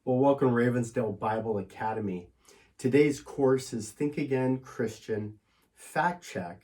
Well, welcome to Ravensdale Bible Academy. Today's course is Think Again Christian Fact Check,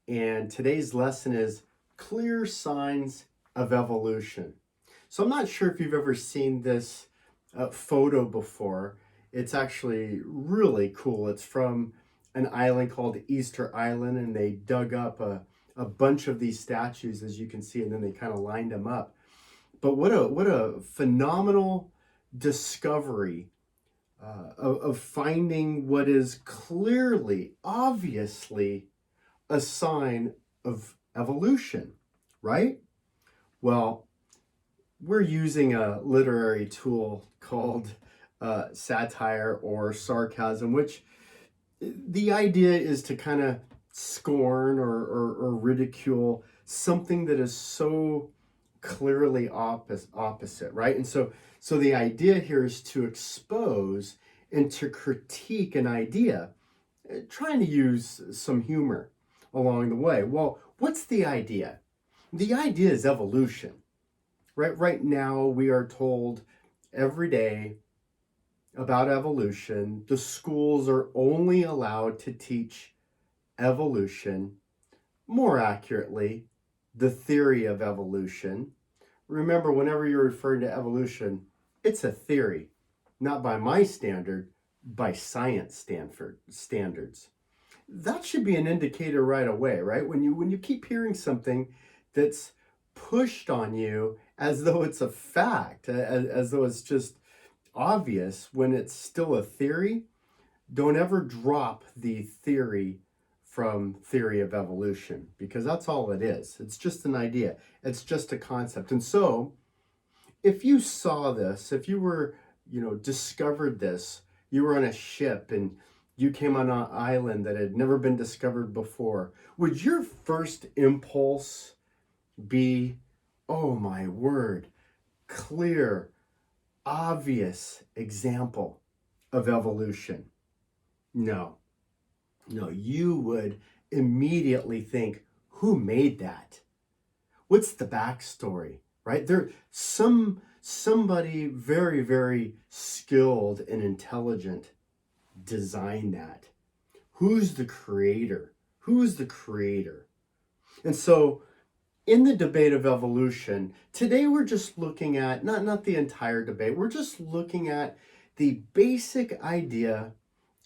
and today's lesson is Clear Signs of Evolution. So I'm not sure if you've ever seen this photo before. It's actually really cool. It's from an island called Easter Island, and they dug up a bunch of these statues, as you can see, and then they kind of lined them up. But what a phenomenal discovery of finding what is clearly, obviously, a sign of evolution, right? Well, we're using a literary tool called satire or sarcasm, which the idea is to kind of scorn or ridicule something that is so clearly opposite, right? And so the idea here is to expose and to critique an idea, trying to use some humor along the way. Well, what's the idea? The idea is evolution, right? Right now, we are told every day about evolution. The schools are only allowed to teach evolution, more accurately, the theory of evolution. Remember, whenever you're referring to evolution, it's a theory, not by my standard, by science standards. That should be an indicator right away, right? When you keep hearing something that's pushed on you as though it's a fact, as though it's just obvious, when it's still a theory, don't ever drop the theory from theory of evolution, because that's all it is. It's just an idea. It's just a concept. And so if you saw this, if you were, discovered this, you were on a ship and you came on an island that had never been discovered before, would your first impulse be, oh my word, clear, obvious example of evolution? No. No, you would immediately think, who made that? What's the backstory, right? Somebody very, very skilled and intelligent designed that. Who's the creator? Who's the creator? And so in the debate of evolution, today we're just looking at, not the entire debate, we're just looking at the basic idea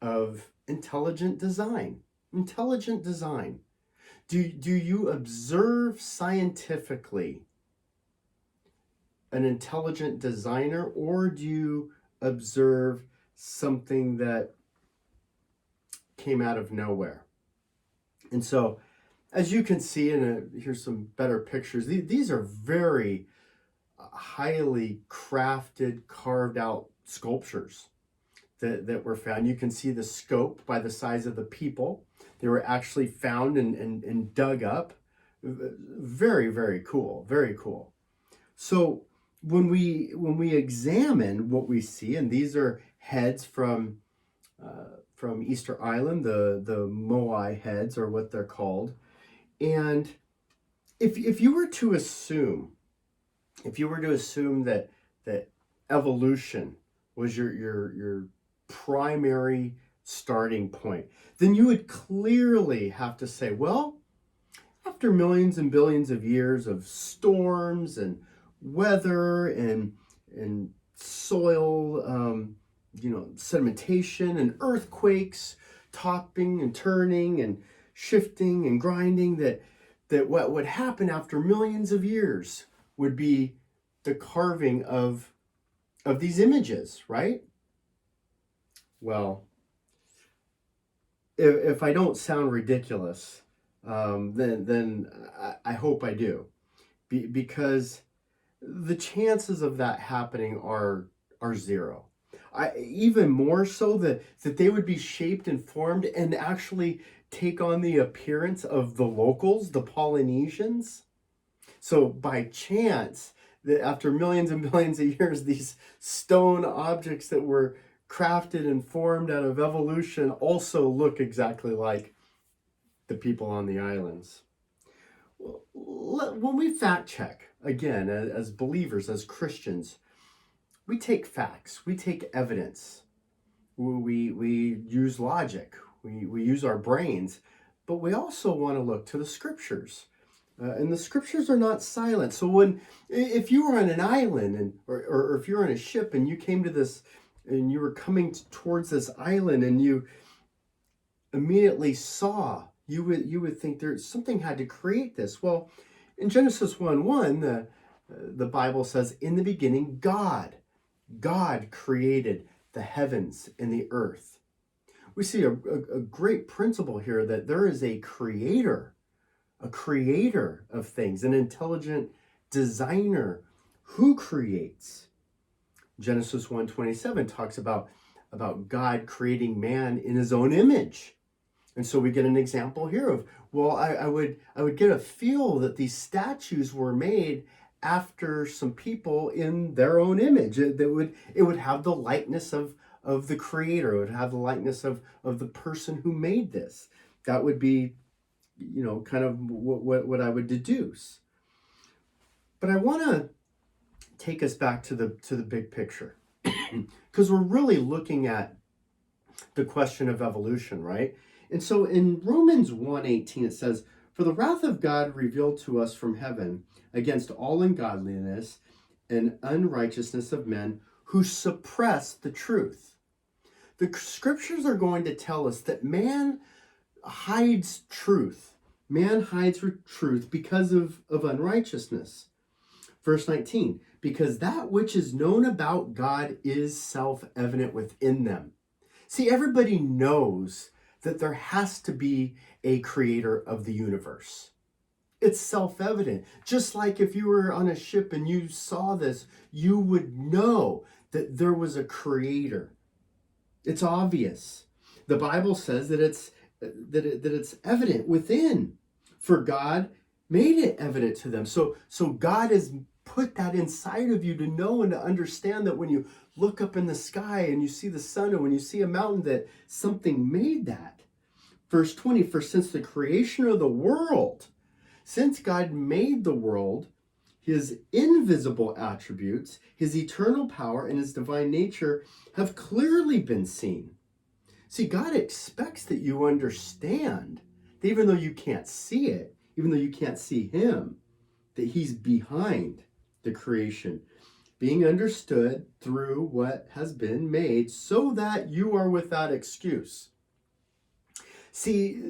of intelligent design. Intelligent design. Do you observe scientifically an intelligent designer, or do you observe something that came out of nowhere? And so, as you can see, and here's some better pictures, these are very highly crafted, carved out sculptures that were found. You can see the scope by the size of the people. They were actually found and dug up. Very, very cool. Very cool. So when we examine what we see, and these are heads from Easter Island, the Moai Heads are what they're called. And if you were to assume, that evolution was your primary starting point, then you would clearly have to say, well, after millions and billions of years of storms and weather and soil, sedimentation and earthquakes, topping and turning and shifting and grinding, that what would happen after millions of years would be the carving of these images, right? Well, if I don't sound ridiculous, then I hope I do, because the chances of that happening are zero. Even more so that they would be shaped and formed and actually take on the appearance of the locals, the Polynesians. So by chance, that after millions and billions of years, these stone objects that were crafted and formed out of evolution also look exactly like the people on the islands. When we fact check, again, as believers, as Christians, we take facts, we take evidence, we use logic, we use our brains, but we also want to look to the scriptures. And the scriptures are not silent. So if you were on an island or if you're on a ship and you came to this and you were coming towards this island and you immediately saw, you would think there's something had to create this. Well, in Genesis 1:1, the Bible says, in the beginning, God created the heavens and the earth. We see a great principle here that there is a creator of things, an intelligent designer who creates. Genesis 1:27 talks about God creating man in his own image. And so we get an example here of, well, I would get a feel that these statues were made after some people in their own image. It would have the likeness of the creator. It would have the likeness of the person who made this. That would be, kind of what I would deduce. But I want to take us back to the big picture, because we're really looking at the question of evolution, right? And so in Romans 1:18 it says, "For the wrath of God revealed to us from heaven against all ungodliness and unrighteousness of men who suppress the truth." The scriptures are going to tell us that man hides truth. Man hides truth because of unrighteousness. Verse 19, "Because that which is known about God is self-evident within them." See, everybody knows that there has to be a creator of the universe. It's self-evident. Just like if you were on a ship and you saw this, you would know that there was a creator. It's obvious. The Bible says that it's evident within, for God made it evident to them. So God has put that inside of you to know and to understand that when you look up in the sky and you see the sun, and when you see a mountain, that something made that. Verse 20, "For since the creation of the world," since God made the world, his invisible attributes, his eternal power, and his divine nature have clearly been seen. See, God expects that you understand that even though you can't see it, even though you can't see him, that he's behind the creation, being understood through what has been made, so that you are without excuse. See,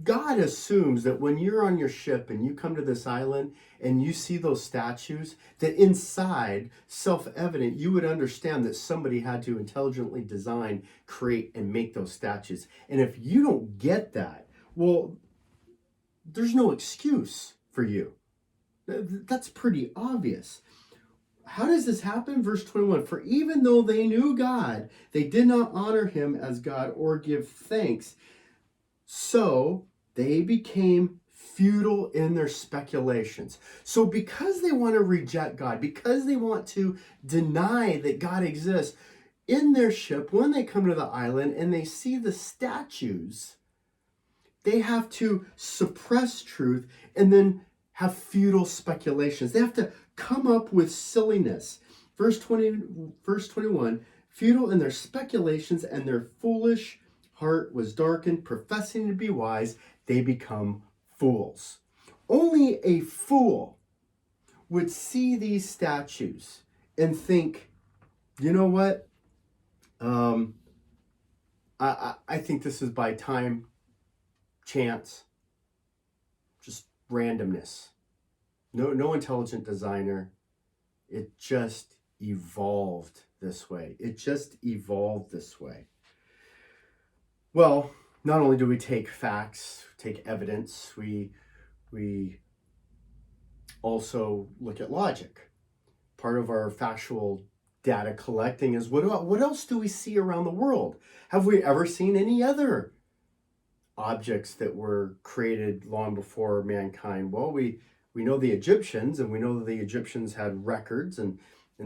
God assumes that when you're on your ship and you come to this island and you see those statues, that inside, self-evident, you would understand that somebody had to intelligently design, create, and make those statues. And if you don't get that, well, there's no excuse for you. That's pretty obvious. How does this happen? Verse 21, "For even though they knew God, they did not honor him as God or give thanks. So they became futile in their speculations." So because they want to reject God, because they want to deny that God exists, in their ship, when they come to the island and they see the statues, they have to suppress truth and then have futile speculations. They have to come up with silliness. Verse 21, "Futile in their speculations, and their foolish heart was darkened. Professing to be wise, they become fools." Only a fool would see these statues and think, you know what? I think this is by time, chance, just randomness. No intelligent designer. It just evolved this way. Well, not only do we take facts, take evidence, we also look at logic. Part of our factual data collecting is what else do we see around the world? Have we ever seen any other objects that were created long before mankind? Well, we know the Egyptians, and we know that the Egyptians had records, and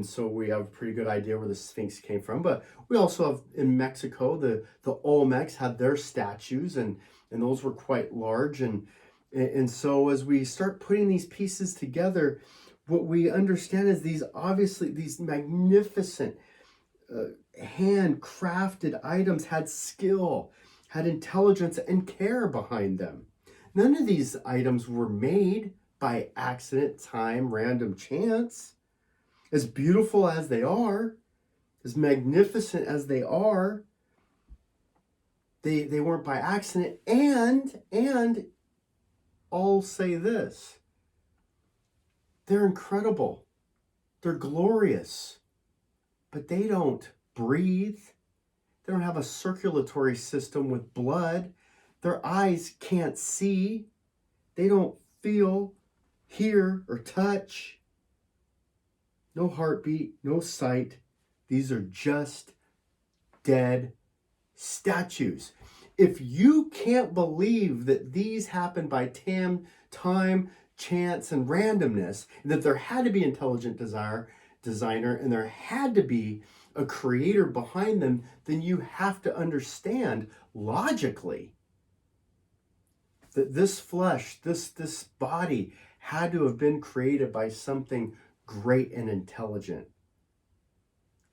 so we have a pretty good idea where the Sphinx came from. But we also have in Mexico, the Olmecs had their statues, and those were quite large. And so as we start putting these pieces together, what we understand is these magnificent handcrafted items had skill, had intelligence and care behind them. None of these items were made by accident, time, random chance. As beautiful as they are, as magnificent as they are, they weren't by accident. And I'll say this, they're incredible. They're glorious. But they don't breathe. They don't have a circulatory system with blood. Their eyes can't see. They don't feel, hear, or touch. No heartbeat, no sight. These are just dead statues. If you can't believe that these happened by time, chance, and randomness, and that there had to be intelligent designer and there had to be a creator behind them, then you have to understand logically that this flesh, this body had to have been created by something great and intelligent.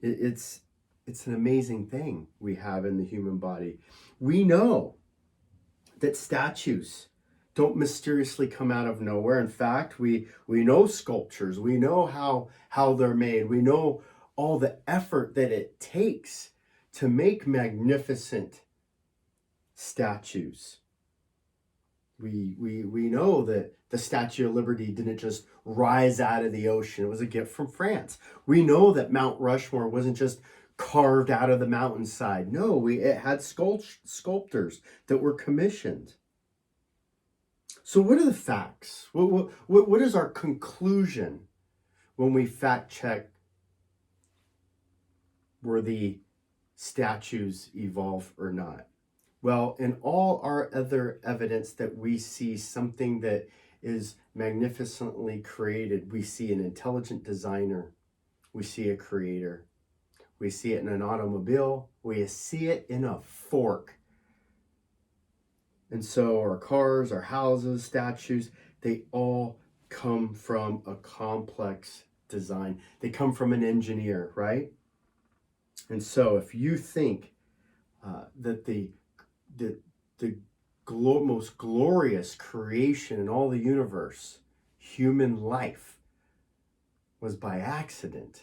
It's an amazing thing we have in the human body. We know that statues don't mysteriously come out of nowhere. In fact, we know sculptures. We know how they're made. We know all the effort that it takes to make magnificent statues. We know that the Statue of Liberty didn't just rise out of the ocean. It was a gift from France. We know that Mount Rushmore wasn't just carved out of the mountainside. No, it had sculptors that were commissioned. So what are the facts? What is our conclusion when we fact check were the statues evolved or not? Well, in all our other evidence that we see something that is magnificently created, we see an intelligent designer, we see a creator, we see it in an automobile, we see it in a fork. And so our cars, our houses, statues, they all come from a complex design. They come from an engineer, right? And so if you think that the most glorious creation in all the universe, human life, was by accident,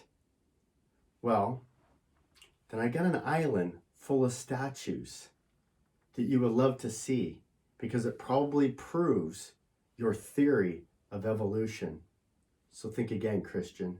well, then I got an island full of statues that you would love to see, because it probably proves your theory of evolution. So think again, Christian.